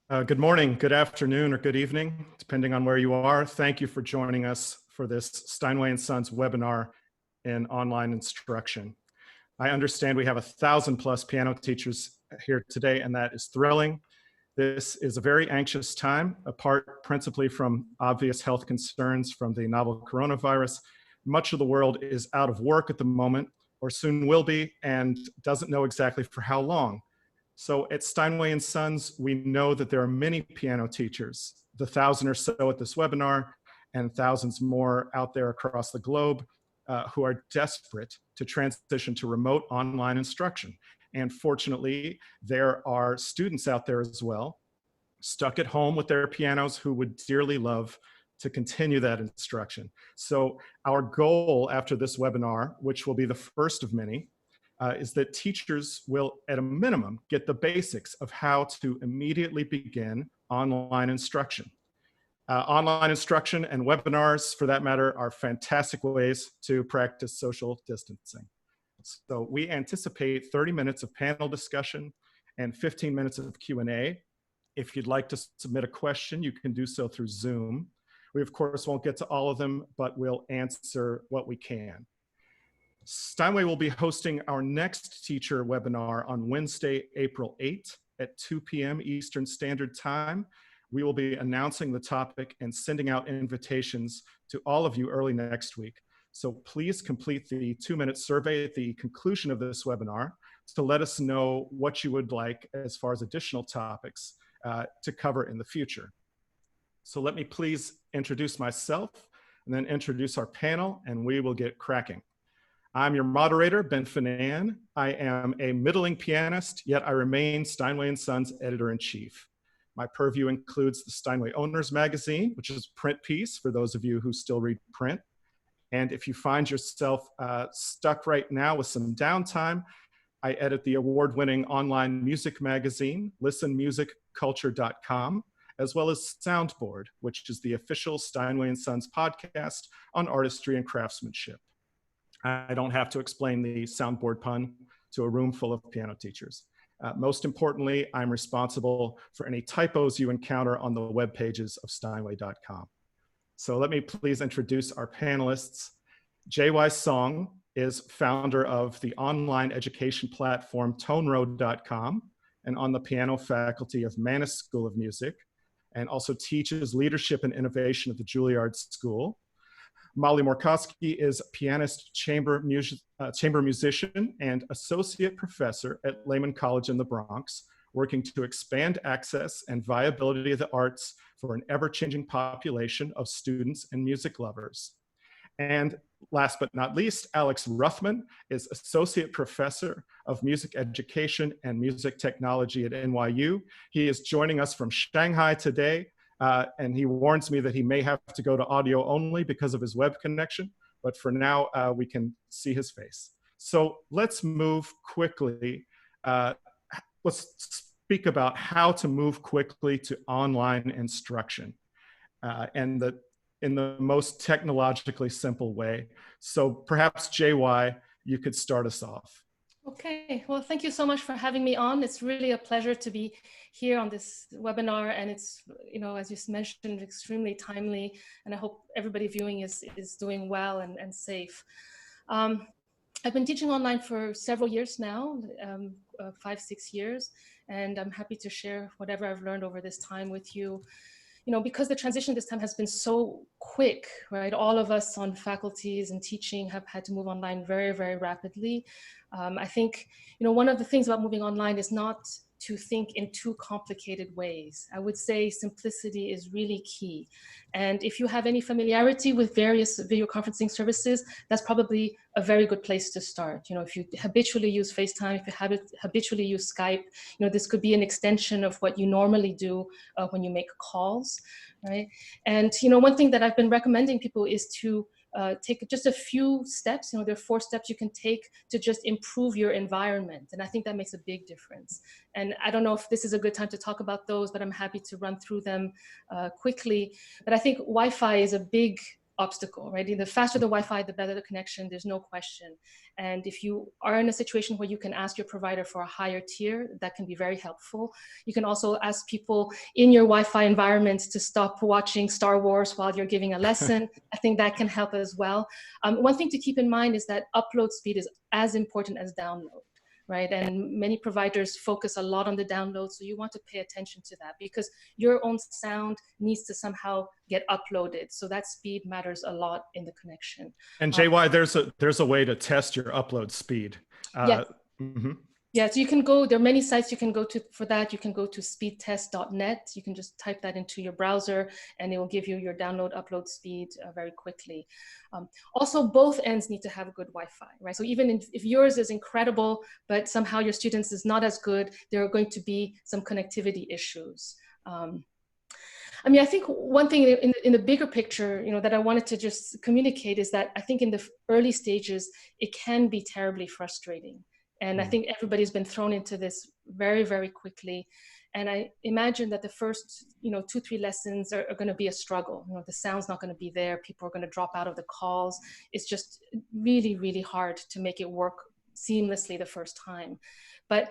Good morning, good afternoon, or good evening, depending on where you are. Thank you for joining us for this Steinway & Sons webinar in online instruction. I understand we have 1,000+ piano teachers here today, and that is thrilling. This is a very anxious time, apart principally from obvious health concerns from the novel coronavirus. Much of the world is out of work at the moment, or soon will be, and doesn't know exactly for how long. So at Steinway & Sons, we know that there are many piano teachers, the 1,000 or so at this webinar, and thousands more out there across the globe who are desperate to transition to remote online instruction. And fortunately, there are students out there as well, stuck at home with their pianos, who would dearly love to continue that instruction. So our goal after this webinar, which will be the first of many, is that teachers will, at a minimum, get the basics of how to immediately begin online instruction. Online instruction and webinars, for that matter, are fantastic ways to practice social distancing. So we anticipate 30 minutes of panel discussion and 15 minutes of Q&A. If you'd like to submit a question, you can do so through Zoom. We, of course, won't get to all of them, but we'll answer what we can. Steinway will be hosting our next teacher webinar on Wednesday, April 8th at 2 p.m. Eastern Standard Time. We will be announcing the topic and sending out invitations to all of you early next week. So please complete the 2-minute survey at the conclusion of this webinar to let us know what you would like as far as additional topics to cover in the future. So let me please introduce myself and then introduce our panel, and we will get cracking. I'm your moderator, Ben Finan. I am a middling pianist, yet I remain Steinway & Sons editor-in-chief. My purview includes the Steinway Owners Magazine, which is a print piece for those of you who still read print. And if you find yourself stuck right now with some downtime, I edit the award-winning online music magazine, listenmusicculture.com, as well as Soundboard, which is the official Steinway & Sons podcast on artistry and craftsmanship. I don't have to explain the soundboard pun to a room full of piano teachers. Most importantly, I'm responsible for any typos you encounter on the web pages of steinway.com. So let me please introduce our panelists. JY Song is founder of the online education platform toneroad.com and on the piano faculty of Pianist School of Music, and also teaches leadership and innovation at the Juilliard School. Molly Morkoski is pianist, chamber musician, and associate professor at Lehman College in the Bronx, working to expand access and viability of the arts for an ever-changing population of students and music lovers. And last but not least, Alex Ruthmann is associate professor of music education and music technology at NYU. He is joining us from Shanghai today. And he warns me that he may have to go to audio only because of his web connection, but for now we can see his face. So let's move quickly. Let's speak about how to move quickly to online instruction and in the most technologically simple way. So perhaps JY, you could start us off. Okay, well, thank you so much for having me on. It's really a pleasure to be here on this webinar, and it's, you know, as you mentioned, extremely timely, and I hope everybody viewing is doing well and safe. I've been teaching online for several years now, 5-6 years, and I'm happy to share whatever I've learned over this time with you. You know, because the transition this time has been so quick, right? All of us on faculties and teaching have had to move online very, very rapidly. I think, you know, one of the things about moving online is not to think in too complicated ways. I would say simplicity is really key. And if you have any familiarity with various video conferencing services, that's probably a very good place to start. You know, if you habitually use FaceTime, if you habitually use Skype, you know, this could be an extension of what you normally do when you make calls, right? And, you know, one thing that I've been recommending people is to take just a few steps. You know, there are 4 steps you can take to just improve your environment. And I think that makes a big difference. And I don't know if this is a good time to talk about those, but I'm happy to run through them quickly. But I think Wi-Fi is a big obstacle, right? The faster the Wi-Fi, the better the connection, there's no question. And if you are in a situation where you can ask your provider for a higher tier, that can be very helpful. You can also ask people in your Wi-Fi environment to stop watching Star Wars while you're giving a lesson. I think that can help as well. One thing to keep in mind is that upload speed is as important as download. Right? And many providers focus a lot on the download. So you want to pay attention to that because your own sound needs to somehow get uploaded. So that speed matters a lot in the connection. And JY, there's a way to test your upload speed. Yes. Yeah, so you can go, there are many sites you can go to for that. You can go to speedtest.net. You can just type that into your browser and it will give you your download upload speed very quickly. Also, both ends need to have good Wi-Fi, right? So even if yours is incredible, but somehow your students is not as good, there are going to be some connectivity issues. I mean, I think one thing in the bigger picture, you know, that I wanted to just communicate is that I think in the early stages, it can be terribly frustrating. And I think everybody's been thrown into this very, very quickly. And I imagine that the first, 2-3 lessons are going to be a struggle. You know, the sound's not going to be there. People are going to drop out of the calls. It's just really, really hard to make it work seamlessly the first time. But,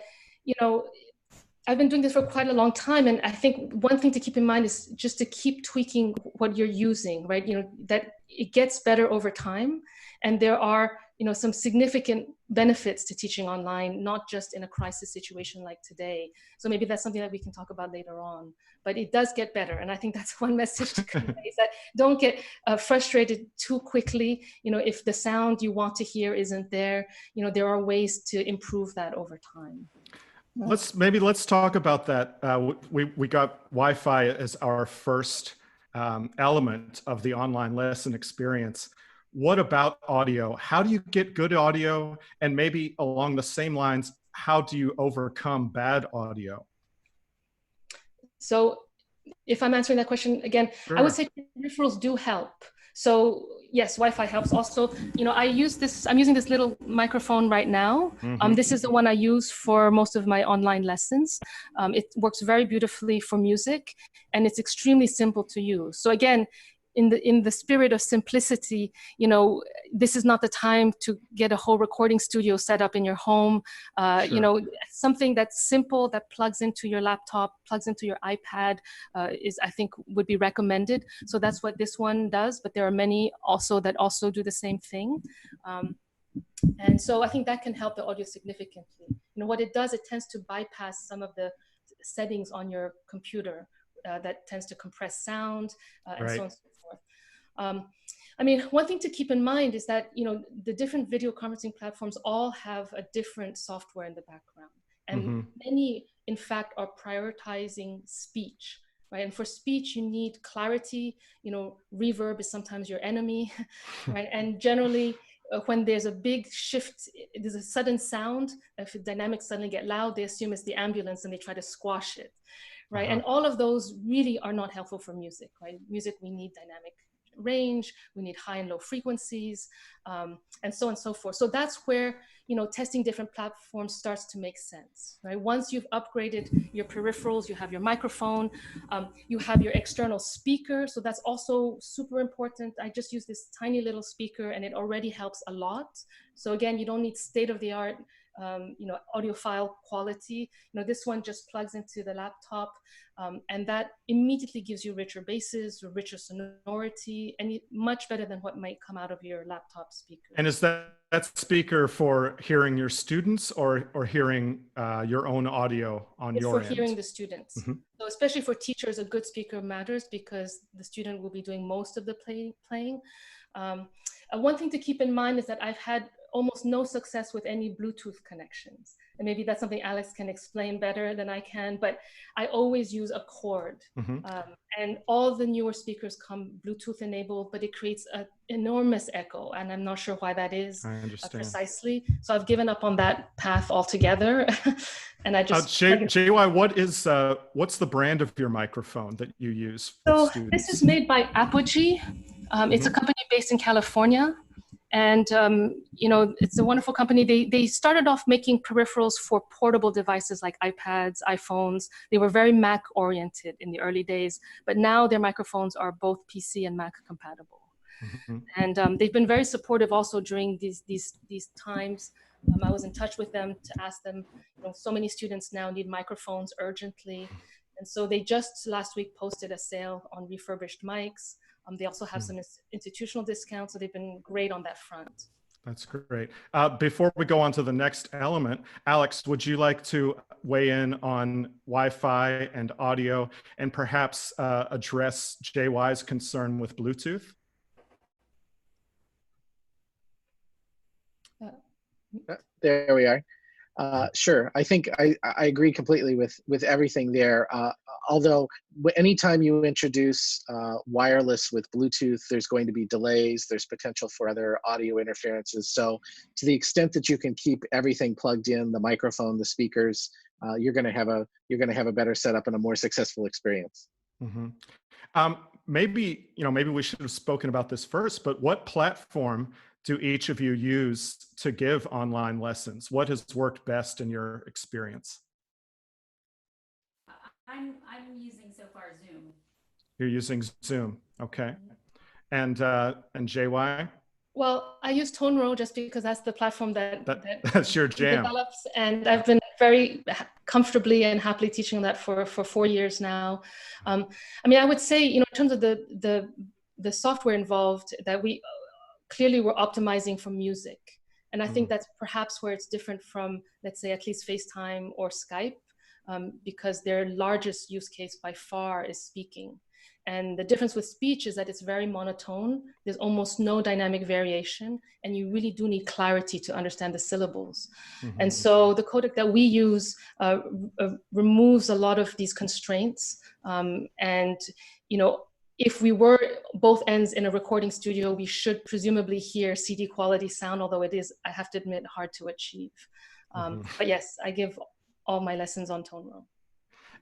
I've been doing this for quite a long time. And I think one thing to keep in mind is just to keep tweaking what you're using, right? That it gets better over time. And there are, some significant benefits to teaching online, not just in a crisis situation like today. So maybe that's something that we can talk about later on, but it does get better. And I think that's one message to convey is that don't get frustrated too quickly. If the sound you want to hear isn't there, there are ways to improve that over time. Let's talk about that. We got Wi-Fi as our first element of the online lesson experience. What about audio? How do you get good audio? And maybe along the same lines, how do you overcome bad audio? So if I'm answering that question again, sure. I would say peripherals do help. So yes, Wi-Fi helps. Also, I'm using this little microphone right now. This is the one I use for most of my online lessons. It works very beautifully for music and it's extremely simple to use. So again, in the spirit of simplicity, this is not the time to get a whole recording studio set up in your home. Sure. Something that's simple that plugs into your laptop, plugs into your iPad I think would be recommended. So that's what this one does, but there are many also that also do the same thing. And so I think that can help the audio significantly. What it does, it tends to bypass some of the settings on your computer that tends to compress sound and so on and so forth. One thing to keep in mind is that, the different video conferencing platforms all have a different software in the background. And many, in fact, are prioritizing speech, right? And for speech, you need clarity. Reverb is sometimes your enemy, right? And generally, when there's a big shift, there's a sudden sound, if the dynamics suddenly get loud, they assume it's the ambulance and they try to squash it, right? And all of those really are not helpful for music, right? Music, we need dynamic range, we need high and low frequencies, and so on and so forth. So that's where, testing different platforms starts to make sense, right? Once you've upgraded your peripherals, you have your microphone, you have your external speaker. So that's also super important. I just use this tiny little speaker and it already helps a lot. So again, you don't need state-of-the-art audiophile quality. This one just plugs into the laptop and that immediately gives you richer basses, richer sonority, and much better than what might come out of your laptop speaker. And is that speaker for hearing your students or hearing your own audio on your end? It's for hearing the students. So especially for teachers, a good speaker matters because the student will be doing most of the playing. One thing to keep in mind is that I've had almost no success with any Bluetooth connections. And maybe that's something Alex can explain better than I can, but I always use a cord. And all the newer speakers come Bluetooth enabled, but it creates an enormous echo. And I'm not sure why that is precisely. So I've given up on that path altogether. And I just- JY, what's the brand of your microphone that you use? So this is made by Apogee. It's a company based in California. And, it's a wonderful company. They started off making peripherals for portable devices like iPads, iPhones. They were very Mac oriented in the early days, but now their microphones are both PC and Mac compatible. Mhm. And they've been very supportive also during these times. I was in touch with them to ask them, so many students now need microphones urgently. And so they just last week posted a sale on refurbished mics. They also have some institutional discounts, so they've been great on that front. That's great. Before we go on to the next element, Alex, would you like to weigh in on Wi-Fi and audio and perhaps address JY's concern with Bluetooth? There we are. Sure. I think I agree completely with everything there. Although anytime you introduce wireless with Bluetooth, there's going to be delays. There's potential for other audio interferences. So to the extent that you can keep everything plugged in, the microphone, the speakers, you're going to have a better setup and a more successful experience. Mm-hmm. Maybe we should have spoken about this first, but what platform do each of you use to give online lessons? What has worked best in your experience? I'm using so far Zoom. You're using Zoom, okay. And JY? Well, I use ToneRow just because that's the platform that's your jam. Develops, and I've been very comfortably and happily teaching that for 4 years now. I mean, I would say, in terms of the software involved, that we clearly we're optimizing for music, and I think that's perhaps where it's different from, let's say, at least FaceTime or Skype, because their largest use case by far is speaking. And the difference with speech is that it's very monotone. There's almost no dynamic variation, and you really do need clarity to understand the syllables. Mm-hmm. And so the codec that we use removes a lot of these constraints. And, if we were both ends in a recording studio, we should presumably hear CD quality sound, although it is, I have to admit, hard to achieve. But yes, I give all my lessons on ToneRow.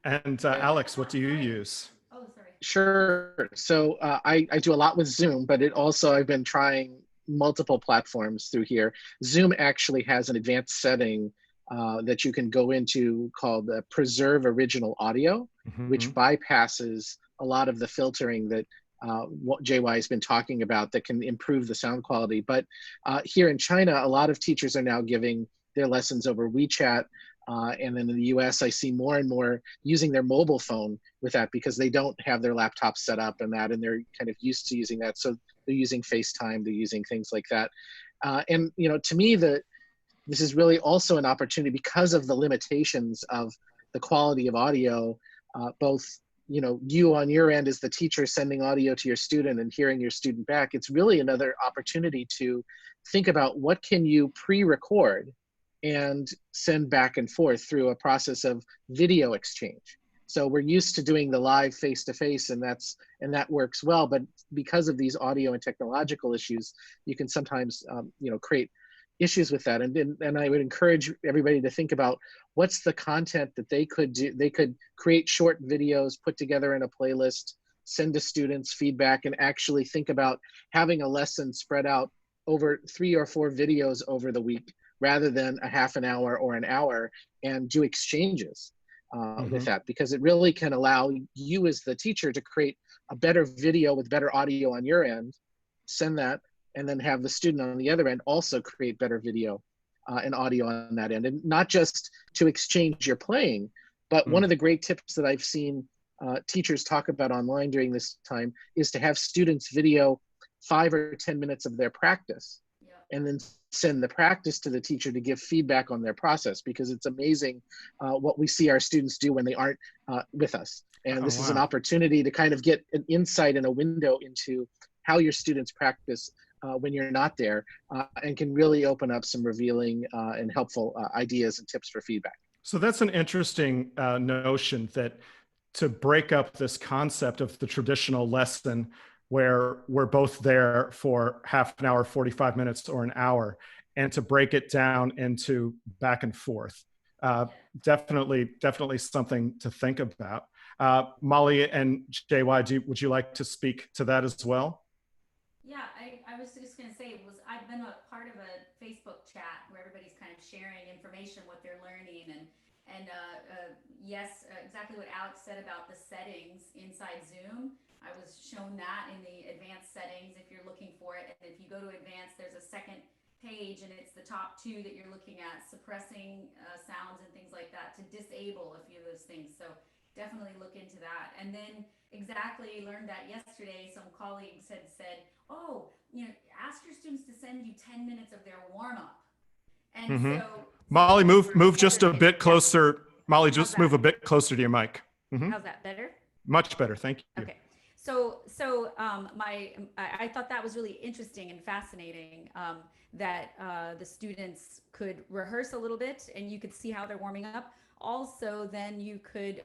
And Alex, what do you use? Oh, sorry. Sure. So I do a lot with Zoom, but I've been trying multiple platforms through here. Zoom actually has an advanced setting that you can go into called Preserve Original Audio, which bypasses a lot of the filtering that what JY has been talking about that can improve the sound quality. But here in China, a lot of teachers are now giving their lessons over WeChat. And then in the US, I see more and more using their mobile phone with that because they don't have their laptop set up and they're kind of used to using that. So they're using FaceTime, they're using things like that. And to me, this is really also an opportunity because of the limitations of the quality of audio, both you on your end as the teacher sending audio to your student and hearing your student back. It's really another opportunity to think about what can you pre-record and send back and forth through a process of video exchange. So we're used to doing the live face-to-face, and that works well. But because of these audio and technological issues, you can sometimes create issues with that. And I would encourage everybody to think about what's the content that they could do. They could create short videos, put together in a playlist, send to students feedback, and actually think about having a lesson spread out over 3 or 4 videos over the week, rather than a half an hour or an hour, and do exchanges with that, because it really can allow you as the teacher to create a better video with better audio on your end, send that, and then have the student on the other end also create better video and audio on that end. And not just to exchange your playing, but one of the great tips that I've seen teachers talk about online during this time is to have students video 5 or 10 minutes of their practice, and then send the practice to the teacher to give feedback on their process, because it's amazing what we see our students do when they aren't with us. And this is an opportunity to kind of get an insight and a window into how your students practice when you're not there, and can really open up some revealing and helpful ideas and tips for feedback. So that's an interesting notion, that to break up this concept of the traditional lesson where we're both there for half an hour, 45 minutes, or an hour, and to break it down into back and forth. Definitely something to think about. Molly and JY, would you like to speak to that as well? Yeah, I was just going to say, I've been a part of a Facebook chat where everybody's kind of sharing information, what they're learning, and Yes, exactly what Alex said about the settings inside Zoom. I was shown that in the advanced settings if you're looking for it. And if you go to advanced, there's a second page and it's the top two that you're looking at, suppressing sounds and things like that to disable a few of those things. So definitely look into that. And then exactly learned that yesterday, some colleagues had said, oh, ask your students to send you 10 minutes of their warm up. And so Molly, move just a bit Yeah. closer. Molly, How's just that? move a bit closer to your mic. How's that better? Much better, thank you. Okay. I thought that was really interesting and fascinating, that the students could rehearse a little bit and you could see how they're warming up. Also, then you could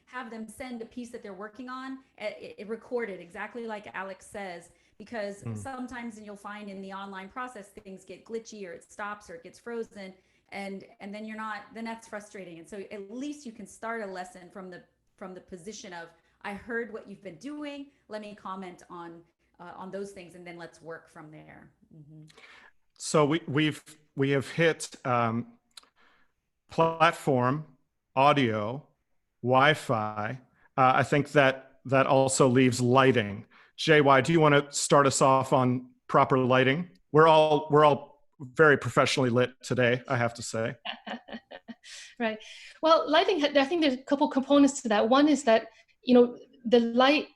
have them send a piece that they're working on, it recorded exactly like Alex says, because sometimes you'll find in the online process things get glitchy or it stops or it gets frozen, and then then that's frustrating. And so at least you can start a lesson from the position of, I heard what you've been doing, let me comment on those things, and then let's work from there. So we have hit platform, audio, Wi-Fi. I think that also leaves lighting. JY, do you want to start us off on proper lighting? We're all very professionally lit today, I have to say. Right. Well, lighting, I think there's a couple components to that. One is that, the light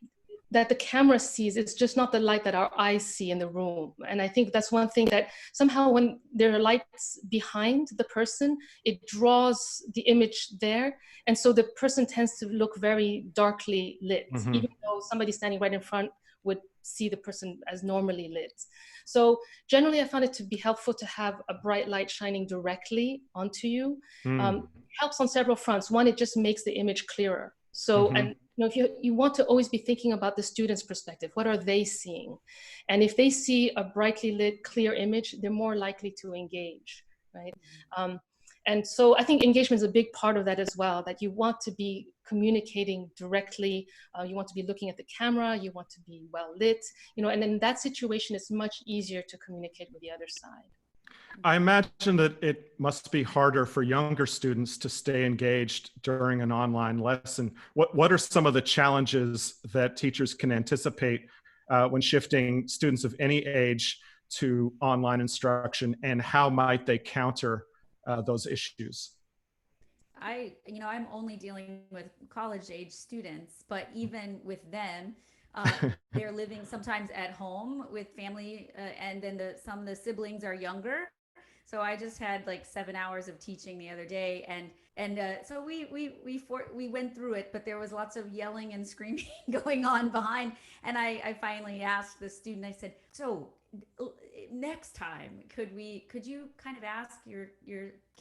that the camera sees is just not the light that our eyes see in the room. And I think that's one thing that somehow when there are lights behind the person, it draws the image there. And so the person tends to look very darkly lit, even though somebody standing right in front would see the person as normally lit. So generally, I found it to be helpful to have a bright light shining directly onto you. It helps on several fronts. One, it just makes the image clearer. So, and if you want to always be thinking about the student's perspective, what are they seeing? And if they see a brightly lit, clear image, they're more likely to engage, right? And so I think engagement is a big part of that as well, that you want to be communicating directly, you want to be looking at the camera, you want to be well lit, and in that situation, it's much easier to communicate with the other side. I imagine that it must be harder for younger students to stay engaged during an online lesson. What are some of the challenges that teachers can anticipate when shifting students of any age to online instruction, and how might they counter those issues? I'm only dealing with college age students, but even with them, they're living sometimes at home with family, and then some of the siblings are younger. So I just had like 7 hours of teaching the other day, and so we went through it, but there was lots of yelling and screaming going on behind. And I finally asked the student, I said, so next time, could you kind of ask your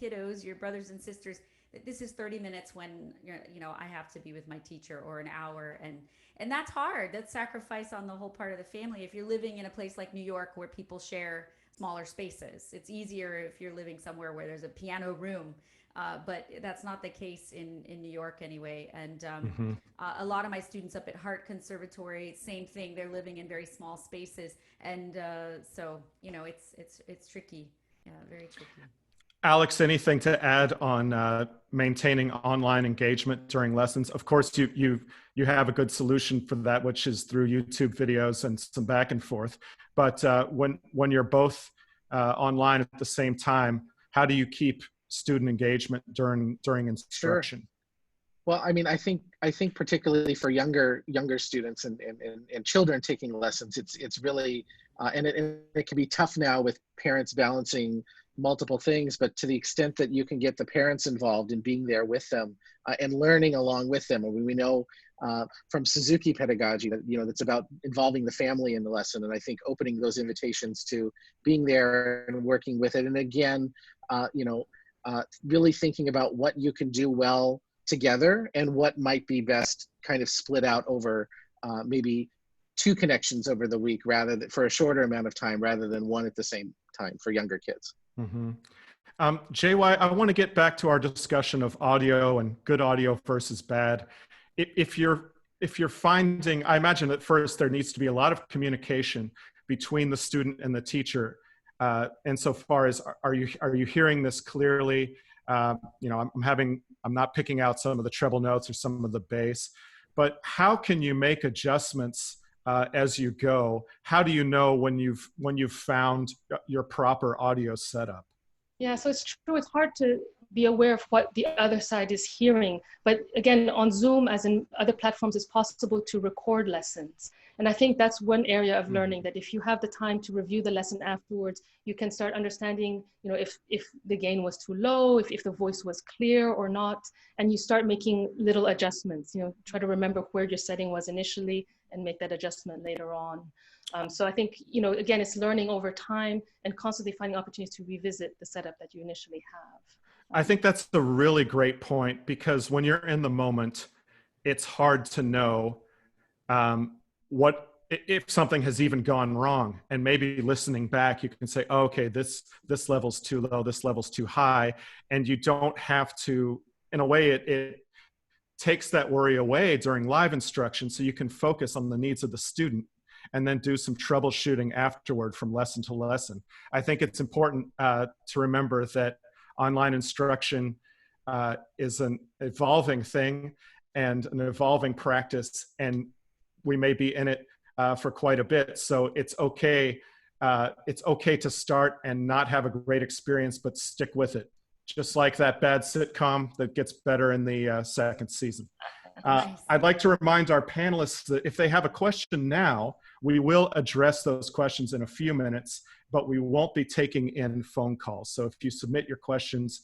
kiddos, your brothers and sisters, that this is 30 minutes when I have to be with my teacher, or an hour, and that's hard. That's sacrifice on the whole part of the family. If you're living in a place like New York where people share smaller spaces, it's easier if you're living somewhere where there's a piano room, but that's not the case in New York anyway. And a lot of my students up at Hart Conservatory, same thing, they're living in very small spaces, and so it's tricky, very tricky. Alex, anything to add on maintaining online engagement during lessons? Of course, you have a good solution for that, which is through YouTube videos and some back and forth. But when you're both online at the same time, how do you keep student engagement during instruction? Sure. Well, I mean, I think particularly for younger students and children taking lessons, it's really and it can be tough now with parents balancing multiple things, but to the extent that you can get the parents involved in being there with them and learning along with them. And we know from Suzuki pedagogy that, that's about involving the family in the lesson. And I think opening those invitations to being there and working with it. And again, really thinking about what you can do well together and what might be best kind of split out over maybe 2 connections over the week for a shorter amount of time rather than one at the same time for younger kids. JY, I want to get back to our discussion of audio and good audio versus bad. If you're finding, I imagine at first there needs to be a lot of communication between the student and the teacher. And so far as, are you hearing this clearly? You know, I'm not picking out some of the treble notes or some of the bass, but how can you make adjustments as you go? How do you know when you've found your proper audio setup? Yeah, so it's true. It's hard to be aware of what the other side is hearing. But again, on Zoom, as in other platforms, it's possible to record lessons. And I think that's one area of learning, that if you have the time to review the lesson afterwards, you can start understanding, you know, if the gain was too low, if the voice was clear or not, and you start making little adjustments, you know, try to remember where your setting was initially and make that adjustment later on. So I think, you know, again, it's learning over time and constantly finding opportunities to revisit the setup that you initially have. I think that's a really great point, because when you're in the moment, it's hard to know what if something has even gone wrong. And maybe listening back, you can say, oh, okay, this level's too low, this level's too high. And you don't have to, in a way, it takes that worry away during live instruction, so you can focus on the needs of the student and then do some troubleshooting afterward from lesson to lesson. I think it's important to remember that online instruction is an evolving thing and an evolving practice, and we may be in it for quite a bit. So it's okay to start and not have a great experience, but stick with it. Just like that bad sitcom that gets better in the second season. Nice. I'd like to remind our panelists that if they have a question now, we will address those questions in a few minutes, but we won't be taking in phone calls. So if you submit your questions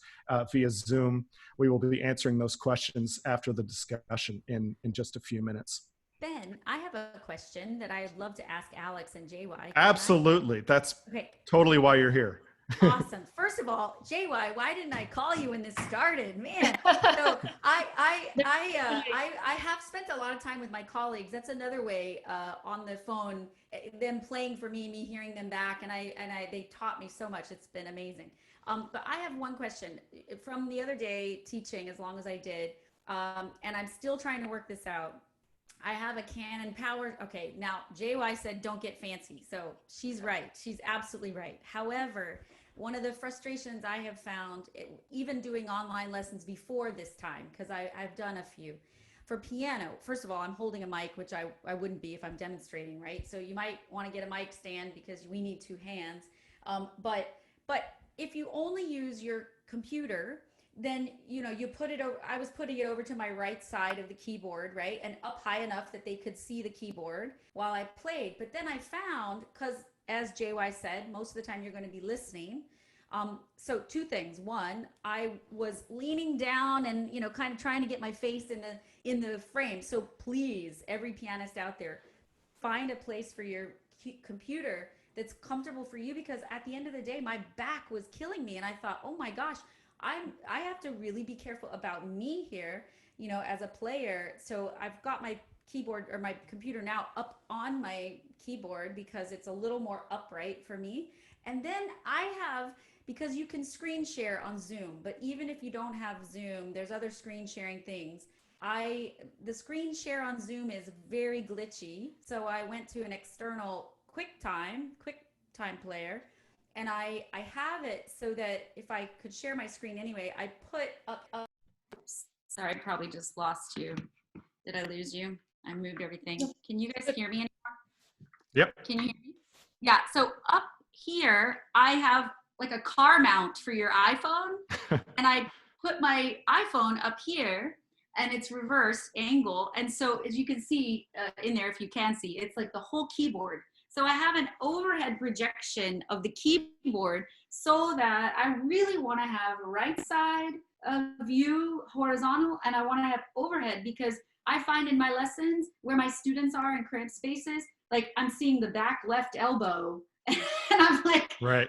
via Zoom, we will be answering those questions after the discussion in just a few minutes. Ben, I have a question that I'd love to ask Alex and JY. Absolutely. That's okay. Totally why you're here. Awesome. First of all, JY, why didn't I call you when this started? Man, so I have spent a lot of time with my colleagues. That's another way on the phone, them playing for me hearing them back, and they taught me so much. It's been amazing. But I have one question from the other day teaching, as long as I did, and I'm still trying to work this out. I have a Canon Power. Okay, now JY said don't get fancy. So she's right. She's absolutely right. However, one of the frustrations I have found, even doing online lessons before this time, because I've done a few, for piano, first of all, I'm holding a mic, which I wouldn't be if I'm demonstrating, right? So you might want to get a mic stand because we need two hands. But if you only use your computer, then, you know, you put it over, I was putting it over to my right side of the keyboard, right? And up high enough that they could see the keyboard while I played. But then I found, because as JY said, most of the time you're going to be listening. So two things. One, I was leaning down and, you know, kind of trying to get my face in the frame. So please, every pianist out there, find a place for your computer that's comfortable for you, because at the end of the day, my back was killing me. And I thought, oh my gosh, I have to really be careful about me here, you know, as a player. So I've got my keyboard or my computer now up on my keyboard because it's a little more upright for me. And then I have, because you can screen share on Zoom, but even if you don't have Zoom, there's other screen sharing things. The screen share on Zoom is very glitchy. So I went to an external QuickTime player. And I have it so that if I could share my screen anyway, I put up, oops, sorry, I probably just lost you. Did I lose you? I moved everything. Can you guys hear me anymore? Yep. Can you hear me? Yeah, so up here, I have like a car mount for your iPhone. And I put my iPhone up here and it's reverse angle. And so as you can see in there, if you can see, it's like the whole keyboard. So I have an overhead projection of the keyboard so that I really want to have right side view horizontal, and I want to have overhead, because I find in my lessons where my students are in cramped spaces, like I'm seeing the back left elbow and I'm like, right.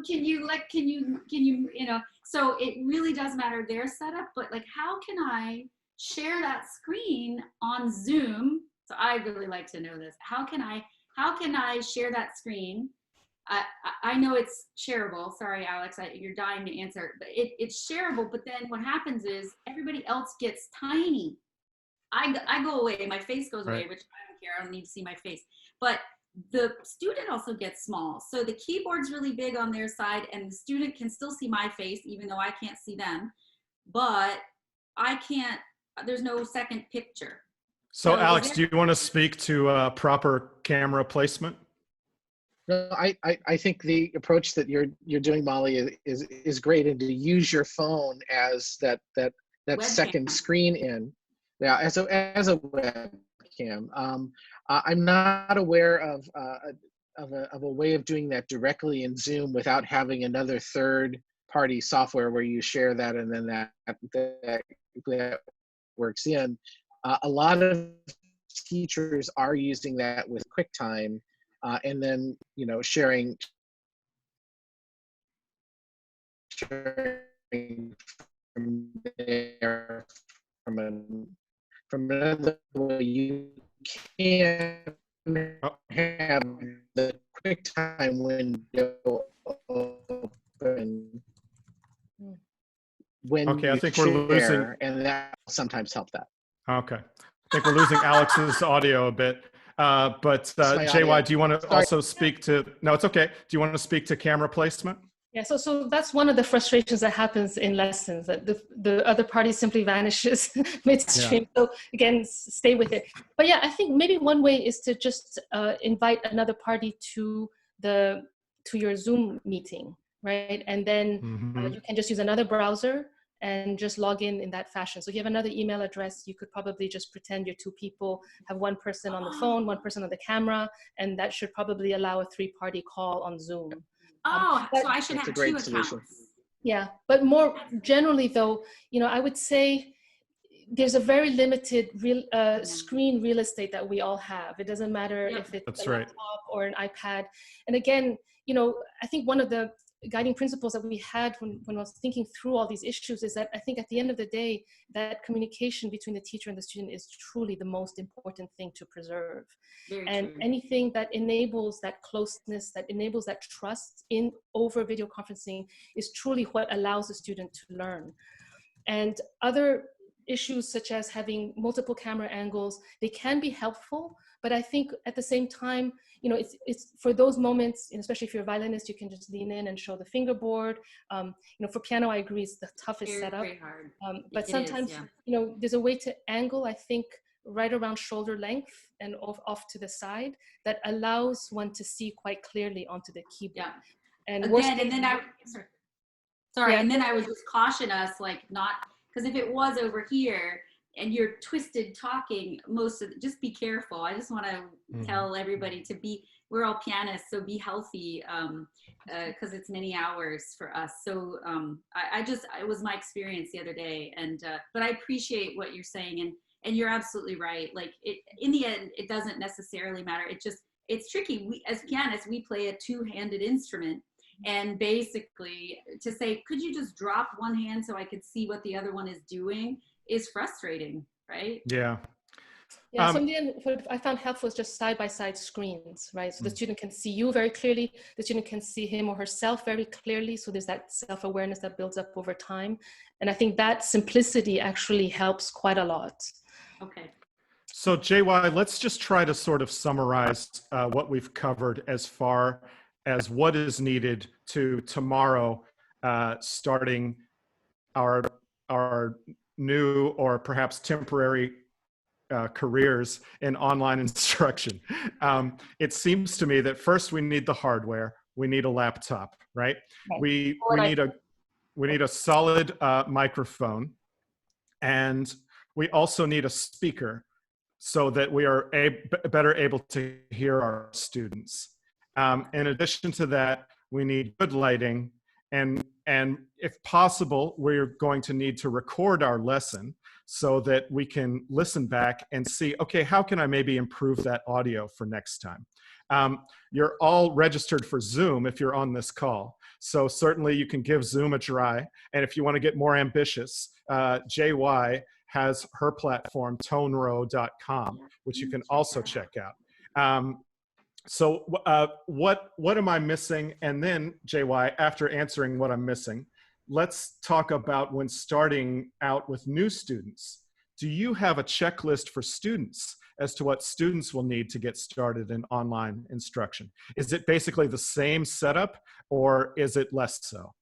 Can you, you know, so it really does matter their setup, but like, how can I share that screen on Zoom? So I really like to know this. How can I share that screen? I know it's shareable. Sorry, Alex, you're dying to answer. But it's shareable, but then what happens is everybody else gets tiny. I go away, my face goes away, which I don't care. I don't need to see my face. But the student also gets small. So the keyboard's really big on their side, and the student can still see my face, even though I can't see them. But I can't, there's no second picture. So Alex, do you want to speak to proper camera placement? No, I think the approach that you're doing, Molly, is great, and to use your phone as that second screen in, yeah, as a webcam. I'm not aware of a way of doing that directly in Zoom without having another third-party software where you share that and then that works in. A lot of teachers are using that with QuickTime, and then sharing from there from another way. You can have the QuickTime window open when okay, you I think we're losing, and that will sometimes help that. Okay, I think we're losing Alex's audio a bit. But JY, do you want to also speak to? No, it's okay. Do you want to speak to camera placement? Yeah, so that's one of the frustrations that happens in lessons, that the other party simply vanishes midstream. Yeah. So again, stay with it. But yeah, I think maybe one way is to just invite another party to your Zoom meeting, right? And then you can just use another browser and just log in that fashion. So if you have another email address, you could probably just pretend you're two people, have one person on the phone, one person on the camera, and that should probably allow a 3-party call on Zoom. So I should have 2 accounts. Yeah, but more generally though, I would say there's a very limited screen real estate that we all have. It doesn't matter if it's a laptop or an iPad. And again, I think one of the guiding principles that we had when I was thinking through all these issues is that I think at the end of the day, that communication between the teacher and the student is truly the most important thing to preserve. And anything that enables that closeness, that enables that trust over video conferencing is truly what allows the student to learn. And other issues such as having multiple camera angles, they can be helpful, but I think at the same time, it's for those moments, especially if you're a violinist, you can just lean in and show the fingerboard. For piano, I agree, it's the toughest setup. Very hard. But sometimes, there's a way to angle, I think, right around shoulder length and off to the side that allows one to see quite clearly onto the keyboard. Yeah. And then I would just caution us, like, not, because if it was over here and you're twisted talking, just be careful. I just want to tell everybody we're all pianists, so be healthy, because it's many hours for us. So it was my experience the other day, and but I appreciate what you're saying, and you're absolutely right. Like, in the end, it doesn't necessarily matter. It's tricky. As pianists, we play a 2-handed instrument. And basically to say, could you just drop one hand so I could see what the other one is doing is frustrating, right? Yeah. Yeah, so in the end, what I found helpful is just side-by-side screens, right? So the student can see you very clearly, the student can see him or herself very clearly. So there's that self-awareness that builds up over time. And I think that simplicity actually helps quite a lot. Okay. So JY, let's just try to sort of summarize what we've covered as far as what is needed to tomorrow, starting our new or perhaps temporary careers in online instruction. It seems to me that first we need the hardware. We need a laptop, right? We need a solid microphone, and we also need a speaker so that we are better able to hear our students. In addition to that, we need good lighting, and if possible, we're going to need to record our lesson so that we can listen back and see, okay, how can I maybe improve that audio for next time? You're all registered for Zoom if you're on this call, so certainly you can give Zoom a try, and if you want to get more ambitious, JY has her platform, tonero.com, which you can also check out. So what am I missing? And then, JY, after answering what I'm missing, let's talk about when starting out with new students. do you have a checklist for students as to what students will need to get started in online instruction? Is it basically the same setup, or is it less so?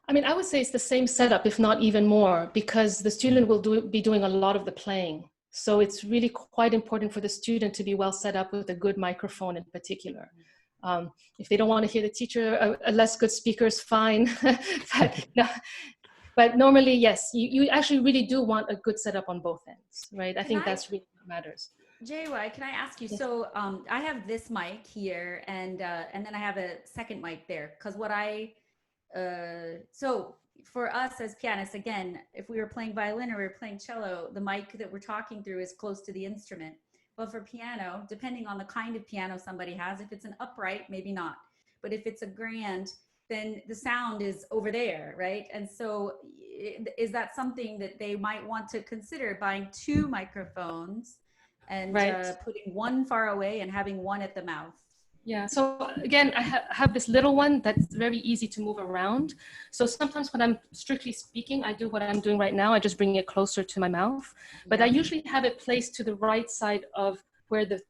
I mean, I would say it's the same setup, if not even more, because the student will be doing a lot of the playing. So it's really quite important for the student to be well set up with a good microphone in particular. If they don't want to hear the teacher, a less good speaker is fine. But normally, yes, you actually really do want a good setup on both ends, right? I think that's really what matters. JY, can I ask you? Yes. So I have this mic here, and then I have a second mic there. Because so for us as pianists, again, if we were playing violin or we were playing cello, the mic that we're talking through is close to the instrument. But for piano, depending on the kind of piano somebody has, if it's an upright, maybe not. But if it's a grand, then the sound is over there, right? And so is that something that they might want to consider, buying two microphones and putting one far away and having one at the mouth? Yeah, so again, I have this little one that's very easy to move around. So sometimes when I'm strictly speaking, I do what I'm doing right now. I just bring it closer to my mouth. But I usually have it placed to the right side of where the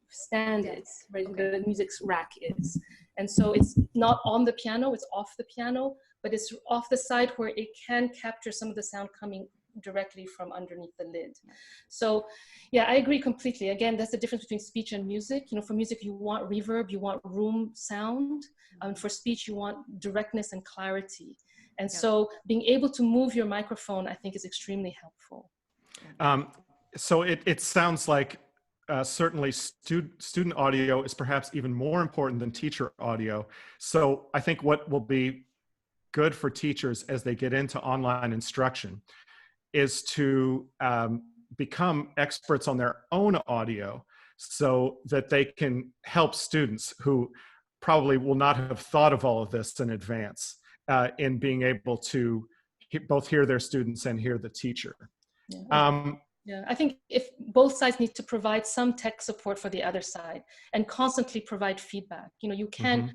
stand is, right? The music rack is. And so it's not on the piano, it's off the piano, but it's off the side where it can capture some of the sound coming directly from underneath the lid. So yeah, I agree completely. Again, that's the difference between speech and music. You know, for music, you want reverb, you want room sound. For speech, you want directness and clarity. And so being able to move your microphone, I think, is extremely helpful. So it sounds like certainly student audio is perhaps even more important than teacher audio. So I think what will be good for teachers as they get into online instruction is to become experts on their own audio so that they can help students who probably will not have thought of all of this in advance in being able to both hear their students and hear the teacher. Yeah, I think if both sides need to provide some tech support for the other side and constantly provide feedback. You know, you can't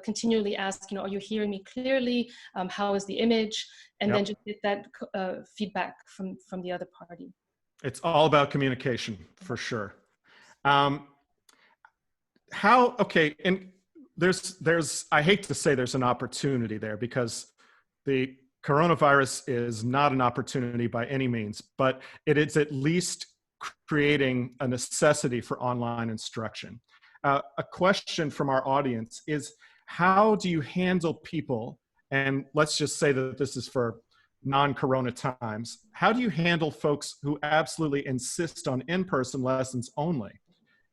continually ask, you know, are you hearing me clearly? How is the image? And then just get that feedback from the other party. It's all about communication, for sure. And there's, I hate to say there's an opportunity there, because the coronavirus is not an opportunity by any means, but it is at least creating a necessity for online instruction. A question from our audience is, how do you handle people, and let's just say that this is for non-corona times, how do you handle folks who absolutely insist on in-person lessons only?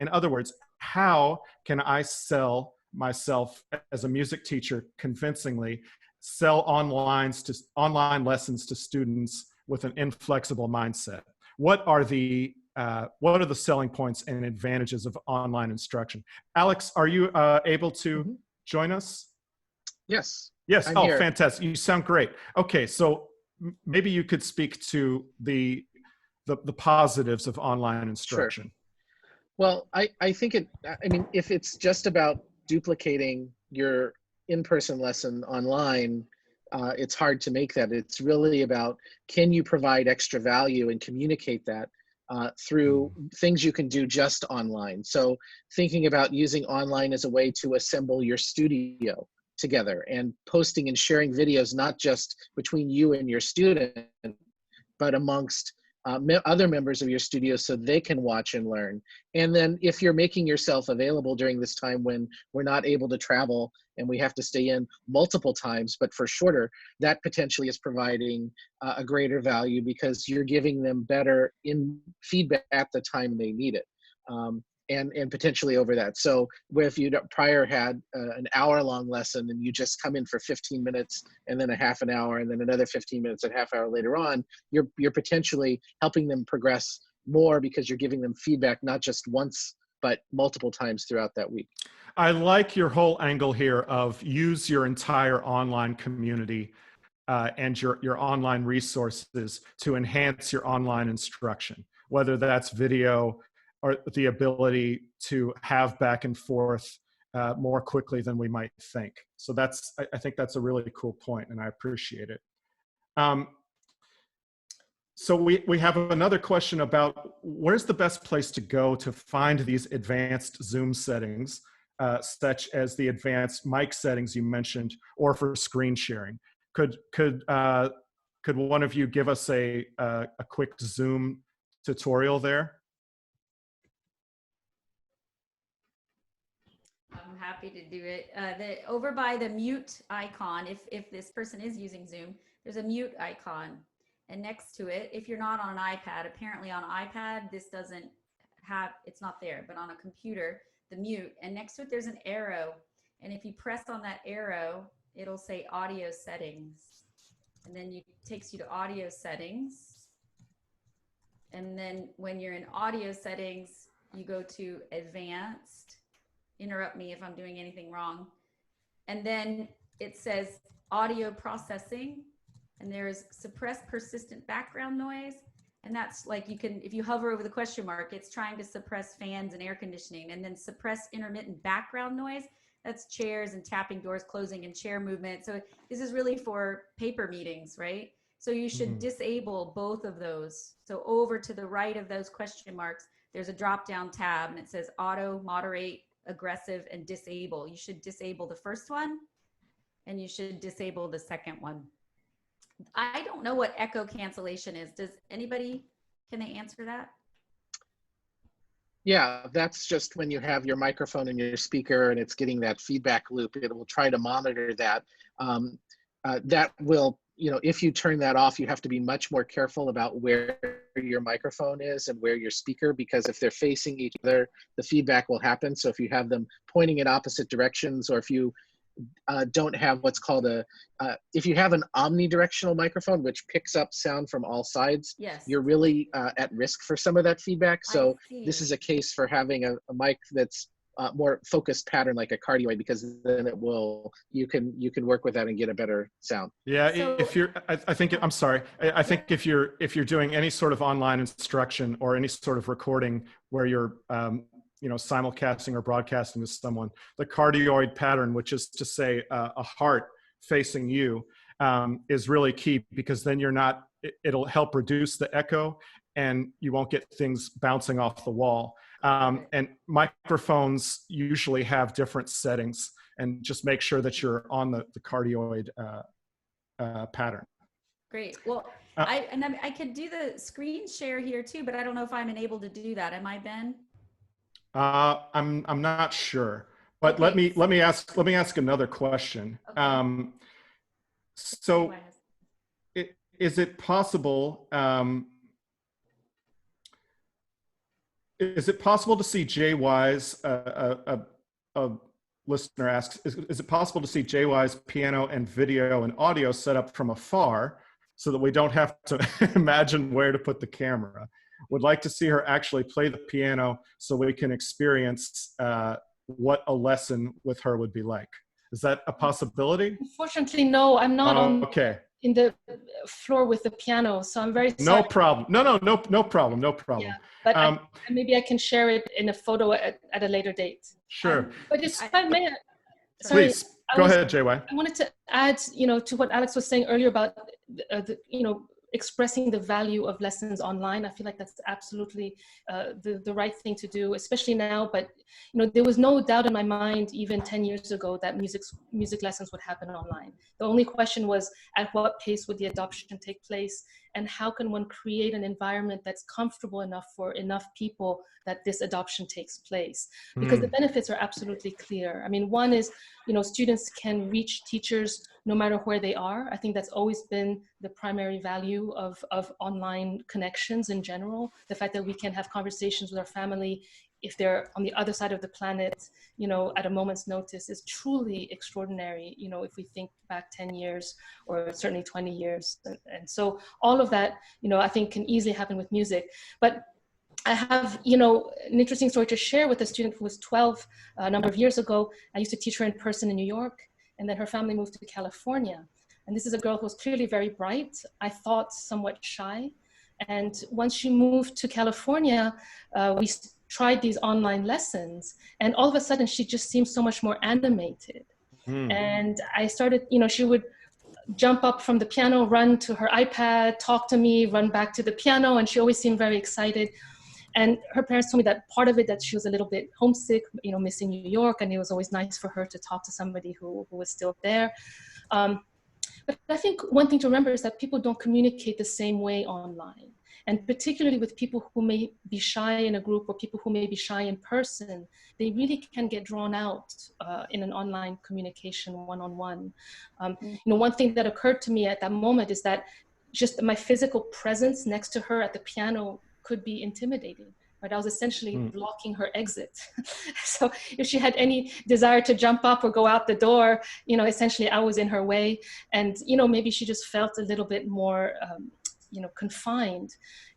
In other words, how can I sell myself as a music teacher convincingly, sell online lessons to students with an inflexible mindset? What are the selling points and advantages of online instruction? Alex, are you able to join us? Yes. Yes. I'm here. Fantastic. You sound great. Okay, so maybe you could speak to the positives of online instruction. Sure. Well, I think I mean, if it's just about duplicating your in-person lesson online, it's hard to make that. It's really about, can you provide extra value and communicate that through things you can do just online. So thinking about using online as a way to assemble your studio together and posting and sharing videos, not just between you and your student, but amongst other members of your studio so they can watch and learn. And then if you're making yourself available during this time when we're not able to travel and we have to stay in multiple times, but for shorter, that potentially is providing a greater value because you're giving them better feedback at the time they need it. And potentially over that. So where if you prior had an hour-long lesson and you just come in for 15 minutes and then a half an hour and then another 15 minutes and a half hour later on, you're potentially helping them progress more because you're giving them feedback not just once, but multiple times throughout that week. I like your whole angle here of use your entire online community and your online resources to enhance your online instruction, whether that's video, or the ability to have back and forth more quickly than we might think. So I think that's a really cool point, and I appreciate it. So we have another question about where's the best place to go to find these advanced Zoom settings, such as the advanced mic settings you mentioned, or for screen sharing. Could one of you give us a quick Zoom tutorial there? I'm happy to do it. Over by the mute icon, if this person is using Zoom, there's a mute icon. And next to it, if you're not on an iPad, apparently on iPad, this doesn't have, it's not there, but on a computer, the mute, and next to it, there's an arrow. And if you press on that arrow, it'll say audio settings. And then it takes you to audio settings. And then when you're in audio settings, you go to advanced. Interrupt me if I'm doing anything wrong. And then it says audio processing. And there's suppress persistent background noise. And that's like, you can, if you hover over the question mark, it's trying to suppress fans and air conditioning. And then suppress intermittent background noise. That's chairs and tapping, doors closing, and chair movement. So this is really for paper meetings, right? So you should disable both of those. So over to the right of those question marks, there's a drop-down tab and it says auto, moderate, aggressive, and disable. You should disable the first one and you should disable the second one. I don't know what echo cancellation is. Does anybody, can they answer that? Yeah, that's just when you have your microphone and your speaker and it's getting that feedback loop, it will try to monitor that. That will, you know, if you turn that off, you have to be much more careful about where your microphone is and where your speaker, because if they're facing each other, the feedback will happen. So if you have them pointing in opposite directions, or if you don't have what's called if you have an omnidirectional microphone, which picks up sound from all sides, Yes. you're really at risk for some of that feedback. So this is a case for having a mic that's more focused pattern, like a cardioid, because then it will, you can work with that and get a better sound. Yeah, So, if you're, I think, I'm sorry. I think if you're doing any sort of online instruction or any sort of recording where you're, you know, simulcasting or broadcasting to someone, the cardioid pattern, which is to say a heart facing you, is really key, because then you're not, it'll help reduce the echo and you won't get things bouncing off the wall. And microphones usually have different settings, and just make sure that you're on the cardioid pattern. Great. Well, I could do the screen share here too, but I don't know if I'm enabled to do that. Am I, Ben? I'm not sure, but Okay. let me ask another question. Okay. So is it possible to see JY's, a listener asks, is it possible to see JY's piano and video and audio set up from afar so that we don't have to imagine where to put the camera? Would like to see her actually play the piano so we can experience what a lesson with her would be like. Is that a possibility? Unfortunately, no, I'm not in the floor with the piano, so I'm very sorry. No problem. No problem. Yeah, but maybe I can share it in a photo at a later date. Sure. But if I may, sorry, please go ahead, JY. I wanted to add, you know, to what Alex was saying earlier about you know, expressing the value of lessons online. I feel like that's absolutely the right thing to do, especially now. But you know, there was no doubt in my mind even 10 years ago that music lessons would happen online. The only question was, at what pace would the adoption take place, and how can one create an environment that's comfortable enough for enough people that this adoption takes place? Because the benefits are absolutely clear. I mean, one is, you know, students can reach teachers no matter where they are. I think that's always been the primary value of online connections in general. The fact that we can have conversations with our family if they're on the other side of the planet, you know, at a moment's notice, is truly extraordinary, you know, if we think back 10 years or certainly 20 years. And so all of that, you know, I think can easily happen with music. But I have, you know, an interesting story to share with a student who was 12 a number of years ago. I used to teach her in person in New York, and then her family moved to California. And this is a girl who was clearly very bright, I thought somewhat shy. And once she moved to California, we tried these online lessons, and all of a sudden she just seemed so much more animated. And I started, you know, she would jump up from the piano, run to her iPad, talk to me, run back to the piano, and she always seemed very excited. And her parents told me that part of it, that she was a little bit homesick, you know, missing New York, and it was always nice for her to talk to somebody who was still there. But I think one thing to remember is that people don't communicate the same way online. And particularly with people who may be shy in a group or people who may be shy in person, they really can get drawn out in an online communication one-on-one. You know, one thing that occurred to me at that moment is that just my physical presence next to her at the piano could be intimidating. Right? I was essentially blocking her exit. So if she had any desire to jump up or go out the door, you know, essentially I was in her way. And, you know, maybe she just felt a little bit more, you know, confined.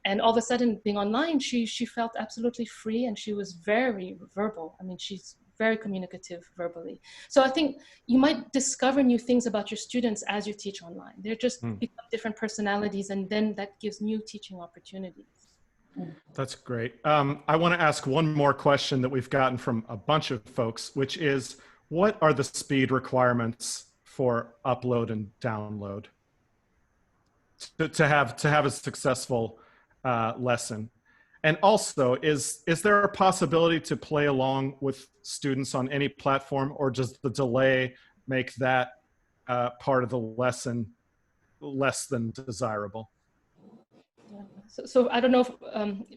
And all of a sudden being online, she felt absolutely free, and she was very verbal. I mean, she's very communicative verbally. So I think you might discover new things about your students as you teach online. They're just become different personalities, and then that gives new teaching opportunities. That's great. I want to ask one more question that we've gotten from a bunch of folks, which is, what are the speed requirements for upload and download to have a successful lesson? And also, is there a possibility to play along with students on any platform, or does the delay make that part of the lesson less than desirable? So I don't know if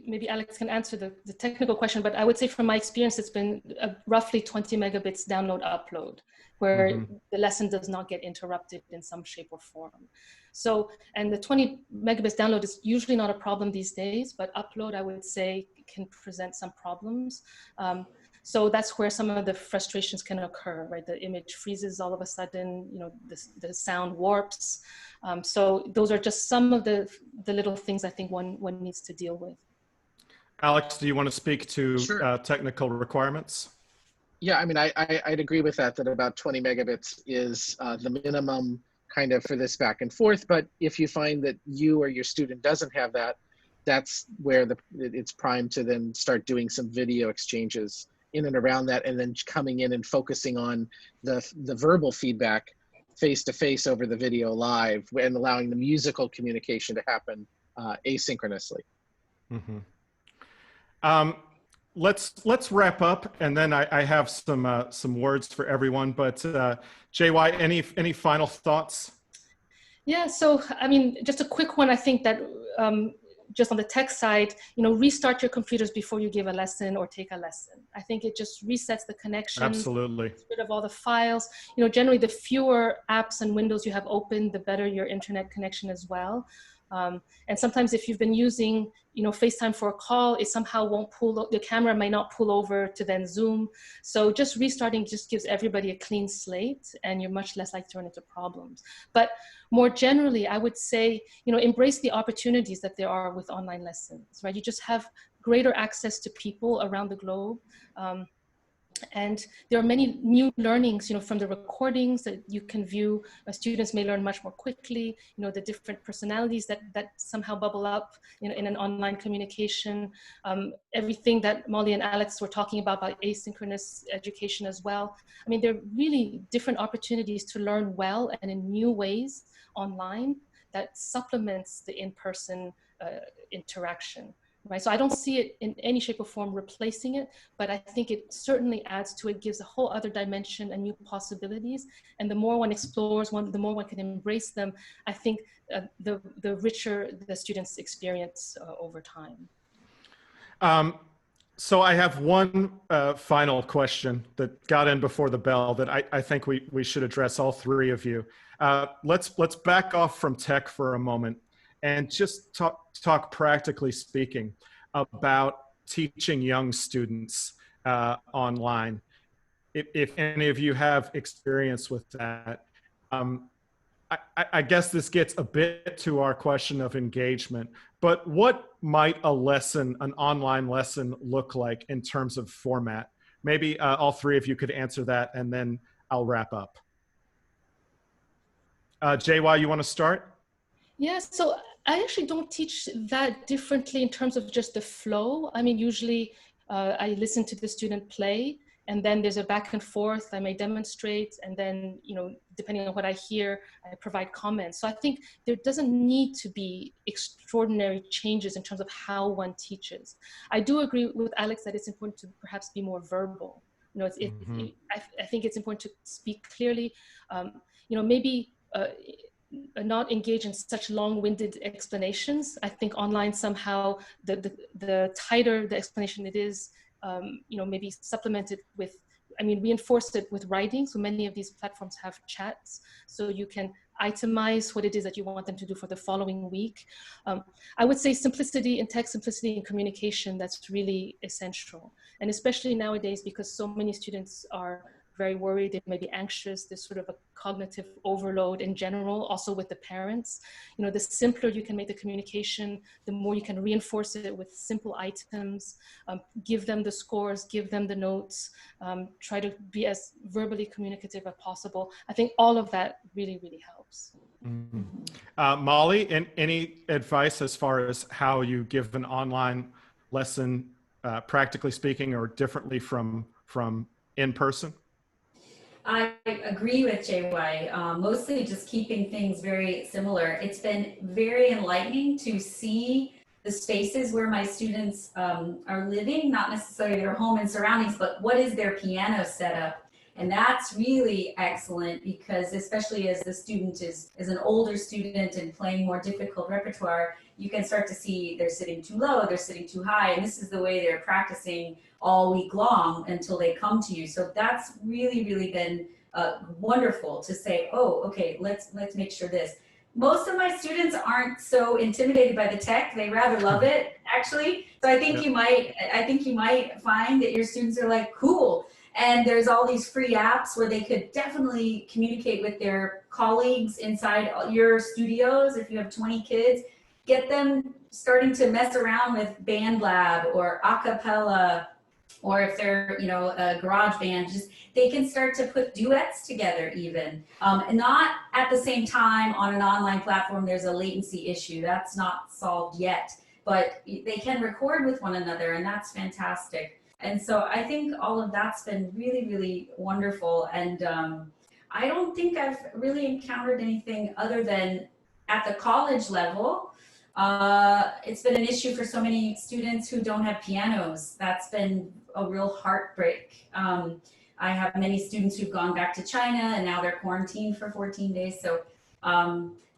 maybe Alex can answer the technical question, but I would say from my experience, it's been roughly 20 megabits download upload, where the lesson does not get interrupted in some shape or form. So, and the 20 megabits download is usually not a problem these days, but upload, I would say, can present some problems. So that's where some of the frustrations can occur, right? The image freezes all of a sudden, you know, the sound warps. So those are just some of the little things I think one needs to deal with. Alex, do you want to speak to Sure. Technical requirements? Yeah, I mean, I'd agree with that about 20 megabits is the minimum kind of for this back and forth. But if you find that you or your student doesn't have that, that's where it's primed to then start doing some video exchanges in and around that, and then coming in and focusing on the verbal feedback face-to-face over the video live, and allowing the musical communication to happen asynchronously. Let's wrap up, and then I have some words for everyone. But JY, any final thoughts? Yeah, so I mean, just a quick one. I think that just on the tech side, you know, restart your computers before you give a lesson or take a lesson. I think it just resets the connection. Absolutely. Gets rid of all the files. You know, generally the fewer apps and windows you have open, the better your internet connection as well. And sometimes if you've been using, you know, FaceTime for a call, it somehow won't pull, the camera may not pull over to then Zoom. So just restarting just gives everybody a clean slate, and you're much less likely to run into problems. But more generally, I would say, you know, embrace the opportunities that there are with online lessons, right? You just have greater access to people around the globe. And there are many new learnings, you know, from the recordings that you can view. Students may learn much more quickly, you know, the different personalities that somehow bubble up, you know, in an online communication. Everything that Molly and Alex were talking about asynchronous education as well. I mean, there are really different opportunities to learn well and in new ways online that supplements the in-person interaction. Right, so I don't see it in any shape or form replacing it, but I think it certainly adds to it, gives a whole other dimension and new possibilities. And the more one explores, the more one can embrace them, I think the richer the students experience over time. So I have one final question that got in before the bell that I think we should address, all three of you. Let's back off from tech for a moment and just talk practically speaking about teaching young students online. If any of you have experience with that, I guess this gets a bit to our question of engagement, but what might an online lesson look like in terms of format? Maybe all three of you could answer that, and then I'll wrap up. JY, you want to start? Yeah, so I actually don't teach that differently in terms of just the flow. I mean, usually I listen to the student play, and then there's a back and forth. I may demonstrate, and then, you know, depending on what I hear, I provide comments. So I think there doesn't need to be extraordinary changes in terms of how one teaches. I do agree with Alex that it's important to perhaps be more verbal. You know, I think it's important to speak clearly. You know, maybe not engage in such long-winded explanations. I think online somehow the tighter the explanation it is, you know, maybe supplemented with, I mean, reinforce it with writing. So many of these platforms have chats, so you can itemize what it is that you want them to do for the following week. I would say simplicity in text, simplicity in communication, that's really essential. And especially nowadays, because so many students are very worried, they may be anxious, there's sort of a cognitive overload in general, also with the parents. You know, the simpler you can make the communication, the more you can reinforce it with simple items, give them the scores, give them the notes, try to be as verbally communicative as possible. I think all of that really, really helps. Mm-hmm. Molly, any advice as far as how you give an online lesson, practically speaking, or differently from in person? I agree with JY, mostly just keeping things very similar. It's been very enlightening to see the spaces where my students are living, not necessarily their home and surroundings, but what is their piano setup. And that's really excellent, because especially as the student is an older student and playing more difficult repertoire, you can start to see they're sitting too low, they're sitting too high, and this is the way they're practicing all week long until they come to you. So that's really, really been wonderful to say, oh, okay, let's make sure this. Most of my students aren't so intimidated by the tech; they rather love it, actually. So I think you might find that your students are like, cool. And there's all these free apps where they could definitely communicate with their colleagues inside your studios. If you have 20 kids, get them starting to mess around with BandLab or a cappella, or if they're, you know, a garage band, just they can start to put duets together even. And not at the same time on an online platform, there's a latency issue. That's not solved yet, but they can record with one another, and that's fantastic. And so I think all of that's been really, really wonderful. And I don't think I've really encountered anything other than at the college level. It's been an issue for so many students who don't have pianos. That's been a real heartbreak. I have many students who've gone back to China and now they're quarantined for 14 days. So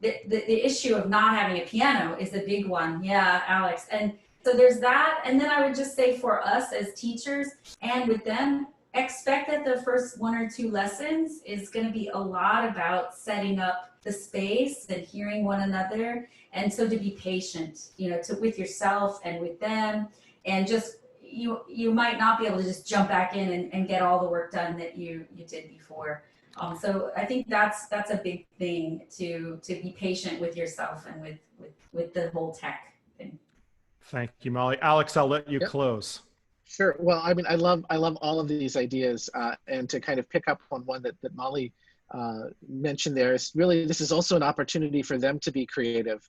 the issue of not having a piano is a big one. Yeah, Alex. And so there's that. And then I would just say for us as teachers and with them, expect that the first 1 or 2 lessons is going to be a lot about setting up the space and hearing one another. And so to be patient, you know, with yourself and with them, and just you might not be able to just jump back in and get all the work done that you did before. So I think that's a big thing, to be patient with yourself and with the whole tech thing. Thank you, Molly. Alex, I'll let you close. Sure. Well, I mean, I love all of these ideas, and to kind of pick up on one that Molly mentioned there, is really, this is also an opportunity for them to be creative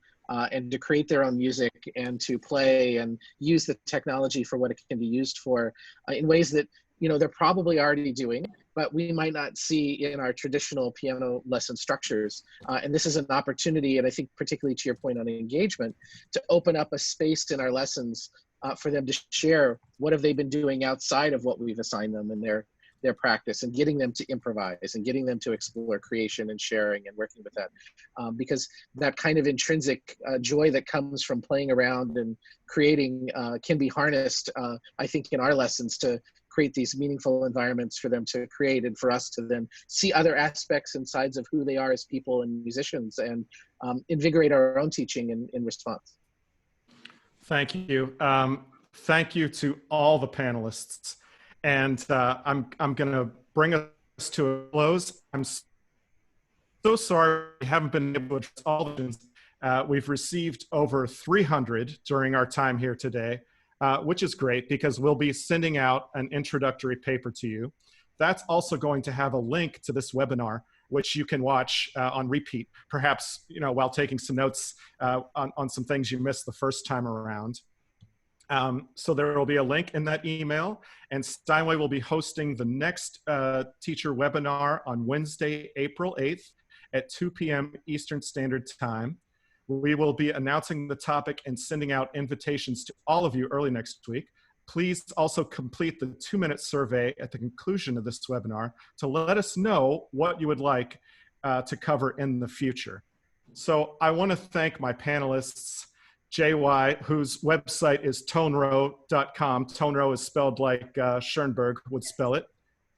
and to create their own music and to play and use the technology for what it can be used for in ways that, you know, they're probably already doing, but we might not see in our traditional piano lesson structures. And this is an opportunity, and I think particularly to your point on engagement, to open up a space in our lessons for them to share what have they been doing outside of what we've assigned them in their practice, and getting them to improvise and getting them to explore creation and sharing and working with that. Because that kind of intrinsic joy that comes from playing around and creating can be harnessed, I think, in our lessons to create these meaningful environments for them to create, and for us to then see other aspects and sides of who they are as people and musicians, and invigorate our own teaching in response. Thank you. Thank you to all the panelists. And I'm going to bring us to a close. I'm so sorry we haven't been able to address all the questions. We've received over 300 during our time here today, which is great, because we'll be sending out an introductory paper to you. That's also going to have a link to this webinar, which you can watch on repeat, perhaps, you know, while taking some notes on some things you missed the first time around. So there will be a link in that email, and Steinway will be hosting the next teacher webinar on Wednesday, April 8th at 2 p.m. Eastern Standard Time. We will be announcing the topic and sending out invitations to all of you early next week. Please also complete the 2-minute survey at the conclusion of this webinar to let us know what you would like to cover in the future. So I want to thank my panelists, JY, whose website is tonero.com. Tonero is spelled like Schoenberg would spell it,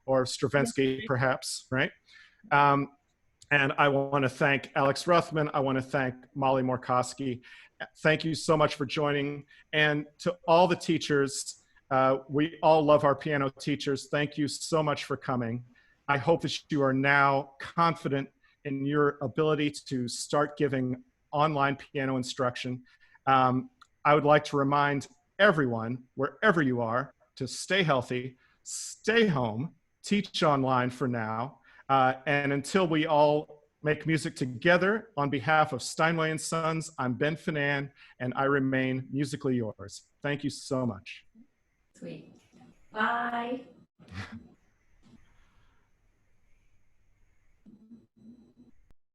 or Stravinsky perhaps, right? And I want to thank Alex Ruthmann. I want to thank Molly Morkoski. Thank you so much for joining. And to all the teachers, we all love our piano teachers. Thank you so much for coming. I hope that you are now confident in your ability to start giving online piano instruction. I would like to remind everyone, wherever you are, to stay healthy, stay home, teach online for now, and until we all make music together, on behalf of Steinway & Sons, I'm Ben Finan, and I remain musically yours. Thank you so much. Sweet. Bye.